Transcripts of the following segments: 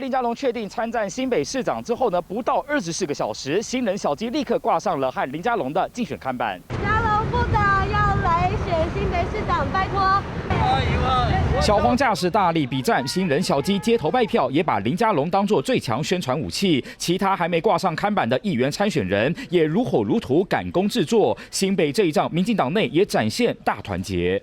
林佳龙确定参战新北市长之后呢，不到24个小时，新人小鸡立刻挂上了和林佳龙的竞选看板。佳龙部长要来选新北市长，拜托。小黄驾驶大力比战，新人小鸡街头拜票，也把林佳龙当作最强宣传武器。其他还没挂上看板的议员参选人也如火如荼赶工制作。新北这一仗，民进党内也展现大团结。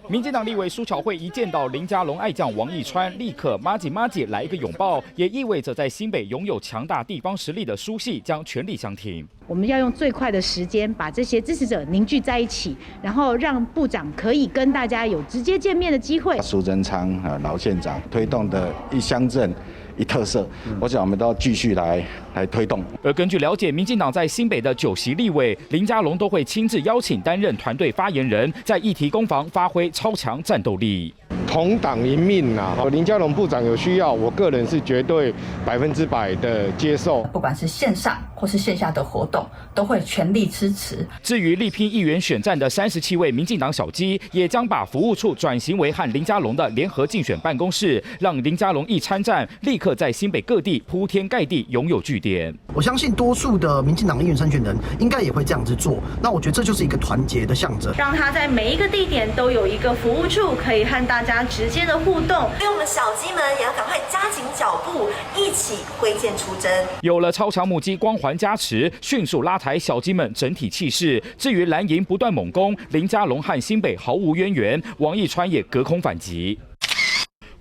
民进党立委苏巧慧一见到林佳龙爱将王义川，立刻麻吉来一个拥抱，也意味着在新北拥有强大地方实力的苏系将全力相挺。我们要用最快的时间把这些支持者凝聚在一起，然后让部长可以跟大家有直接见面的机会。苏贞昌老县长推动的一乡镇一特色，我想我们都要继续来推动。而根据了解，民进党在新北的9席立委，林佳龙都会亲自邀请担任团队发言人，在议题攻防发挥超强战斗力。同党一命啊！林佳龙部长有需要，我个人是绝对100%的接受。不管是线上或是线下的活动，都会全力支持。至于力拼议员选战的37位民进党小鸡，也将把服务处转型为和林佳龙的联合竞选办公室，让林佳龙一参战，立刻在新北各地铺天盖地拥有据点。我相信多数的民进党议员参选人应该也会这样子做。那我觉得这就是一个团结的象征，让他在每一个地点都有一个服务处，可以和大家直接的互动。所以我们小鸡们也要赶快加紧脚步，一起挥剑出征。有了超强母鸡光环加持，迅速拉抬小鸡们整体气势。至于蓝营不断猛攻，林佳龙和新北毫无渊源，王义川也隔空反击。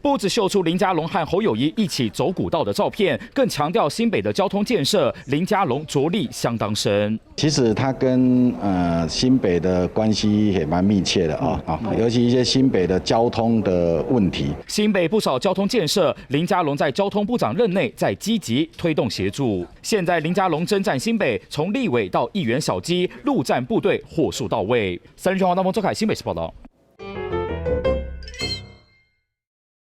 不只秀出林佳龙和侯友宜一起走古道的照片，更强调新北的交通建设，林佳龙着力相当深。其实他跟新北的关系也蛮密切的尤其一些新北的交通的问题。新北不少交通建设，林佳龙在交通部长任内在积极推动协助。现在林佳龙征战新北，从立委到议员小鸡，陆战部队火速到位。3立全黄大鹏周凯新北市报道。